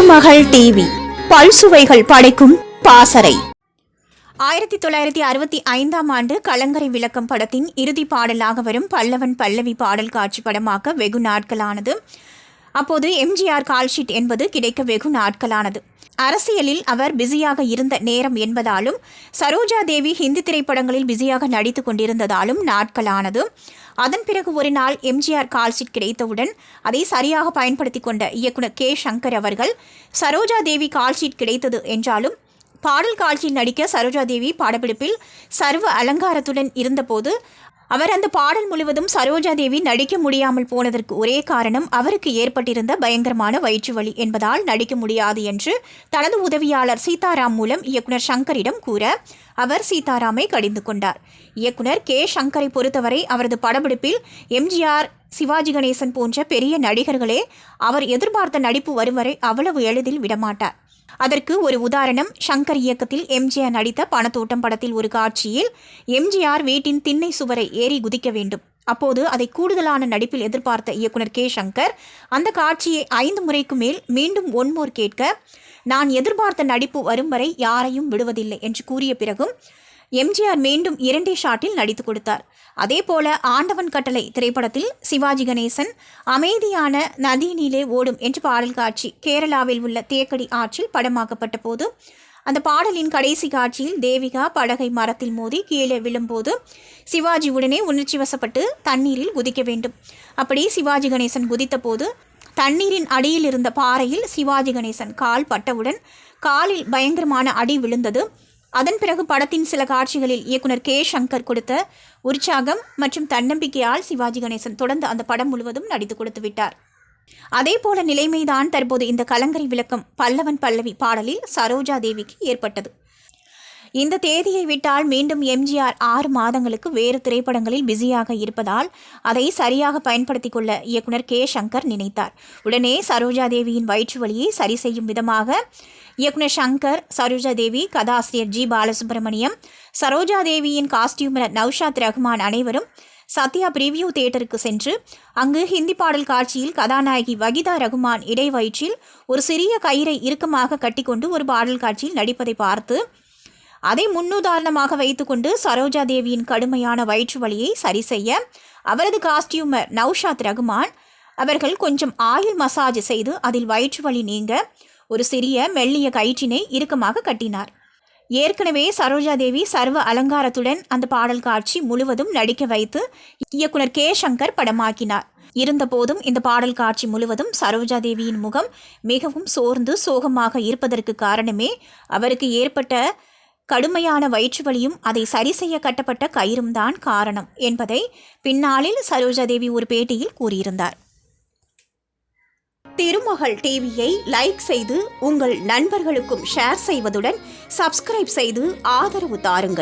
திருமகள் TV பல்சுவைகள் படைக்கும் பாசறை. 1965ஆம் ஆண்டு கலங்கரை விளக்கம் படத்தின் இறுதி பாடலாக வரும் பல்லவன் பல்லவி பாடல் காட்சி படமாக்க வெகு நாட்களானது. அப்போது எம்ஜிஆர் கால்ஷீட் என்பது கிடைக்க வெகு நாட்களானது. அரசியலில் அவர் பிஸியாக இருந்த நேரம் என்பதாலும் சரோஜா தேவி ஹிந்தி திரைப்படங்களில் பிஸியாக நடித்து கொண்டிருந்ததாலும் நாட்களானது. அதன் பிறகு ஒரு நாள் எம்ஜிஆர் கால்ஷீட் கிடைத்தவுடன் அதை சரியாக பயன்படுத்தி கொண்ட இயக்குனர் கே. சங்கர் அவர்கள் சரோஜா தேவி கால்ஷீட் கிடைத்தது என்றாலும் பாடல் காட்சியில் நடிக்க சரோஜா தேவி படப்பிடிப்பில் சர்வ அலங்காரத்துடன் இருந்தபோது அவர் அந்த பாடல் முழுவதும் சரோஜா தேவி நடிக்க முடியாமல் போனதற்கு ஒரே காரணம் அவருக்கு ஏற்பட்டிருந்த பயங்கரமான வயிற்று வலி என்பதால் நடிக்க முடியாது என்று தனது உதவியாளர் சீதாராம் மூலம் இயக்குனர் சங்கரிடம் கூற அவர் சீதாராமை கடிந்து கொண்டார். இயக்குனர் கே. சங்கரை பொறுத்தவரை அவரது படப்பிடிப்பில் எம்ஜிஆர், சிவாஜி கணேசன் போன்ற பெரிய நடிகர்களே அவர் எதிர்பார்த்த நடிப்பு வரும் வரை அவ்வளவு எளிதில் விடமாட்டார். அதற்கு ஒரு உதாரணம், சங்கர் இயக்கத்தில் எம்ஜிஆர் நடித்த பணத்தோட்டம் படத்தில் ஒரு காட்சியில் எம்ஜிஆர் வீட்டின் திண்ணை சுவரை ஏறி குதிக்க வேண்டும். அப்போது அதை கூடுதலான நடிப்பில் எதிர்பார்த்த இயக்குனர் கே. சங்கர் அந்த காட்சியை 5 முறைக்கு மேல் மீண்டும் ஒன்மோர் கேட்க, நான் எதிர்பார்த்த நடிப்பு வரும் வரை யாரையும் விடுவதில்லை என்று கூறிய பிறகும் எம்ஜிஆர் மீண்டும் 2 ஷாட்டில் நடித்து கொடுத்தார். அதேபோல ஆண்டவன் கட்டளை திரைப்படத்தில் சிவாஜி கணேசன் அமைதியான நதியினிலே ஓடும் என்ற பாடல் காட்சி கேரளாவில் உள்ள தேக்கடி ஆற்றில் படமாக்கப்பட்ட போது அந்த பாடலின் கடைசி காட்சியில் தேவிகா படகை மரத்தில் மோதி கீழே விழும்போது சிவாஜி உடனே உணர்ச்சி வசப்பட்டு தண்ணீரில் குதிக்க வேண்டும். அப்படி சிவாஜி கணேசன் குதித்த போது தண்ணீரின் அடியில் இருந்த பாறையில் சிவாஜி கணேசன் கால் பட்டவுடன் காலில் பயங்கரமான அடி விழுந்தது. அதன் பிறகு படத்தின் சில காட்சிகளில் இயக்குனர் கே. சங்கர் கொடுத்த உற்சாகம் மற்றும் தன்னம்பிக்கையால் சிவாஜி கணேசன் தொடர்ந்து அந்த படம் முழுவதும் நடித்து கொடுத்து விட்டார். அதே போல நிலைமைதான் தற்போது இந்த கலங்கரை விளக்கம் பல்லவன் பல்லவி பாடலில் சரோஜா தேவிக்கு ஏற்பட்டது. இந்த தேதியை விட்டால் மீண்டும் எம்ஜிஆர் 6 மாதங்களுக்கு வேறு திரைப்படங்களில் பிஸியாக இருப்பதால் அதை சரியாக பயன்படுத்தி கொள்ள இயக்குனர் கே. சங்கர் நினைத்தார். உடனே சரோஜா தேவியின் வயிற்று வலியை சரி செய்யும் விதமாக இயக்குனர் சங்கர், சரோஜா தேவி, கதாசிரியர் ஜி. பாலசுப்ரமணியம், சரோஜா தேவியின் காஸ்டியூமர் நௌஷாத் ரஹ்மான் அனைவரும் சத்யா பிரிவியூ தியேட்டருக்கு சென்று அங்கு ஹிந்தி பாடல் காட்சியில் கதாநாயகி வகிதா ரகுமான் இடைவயிற்றில் ஒரு சிறிய கயிறை இறுக்கமாக கட்டிக்கொண்டு ஒரு பாடல் காட்சியில் நடிப்பதை பார்த்து அதை முன்னுதாரணமாக வைத்துக்கொண்டு சரோஜா தேவியின் கடுமையான வயிற்று வலியை சரி செய்ய அவரது காஸ்டியூமர் நௌஷாத் ரகுமான் அவர்கள் கொஞ்சம் ஆயில் மசாஜ் செய்து அதில் வயிற்று வலி நீங்க ஒரு சிறிய மெல்லிய கயிற்றினை இறுக்கமாக கட்டினார். ஏற்கனவே சரோஜா தேவி சர்வ அலங்காரத்துடன் அந்த பாடல் காட்சி முழுவதும் நடிக்க வைத்து இயக்குனர் கே. சங்கர் படமாக்கினார். இருந்தபோதும் இந்த பாடல் காட்சி முழுவதும் சரோஜா தேவியின் முகம் மிகவும் சோர்ந்து சோகமாக இருப்பதற்கு காரணமே அவருக்கு ஏற்பட்ட கடுமையான வயிற்று வலியும் அதை சரி செய்ய கட்டப்பட்ட கயிறும் தான் காரணம் என்பதை பின்னாளில் சரோஜா தேவி ஒரு பேட்டியில் கூறியிருந்தார். திருமகள் டிவியை லைக் செய்து உங்கள் நண்பர்களுக்கும் ஷேர் செய்வதுடன் சப்ஸ்கிரைப் செய்து ஆதரவு தாருங்கள்.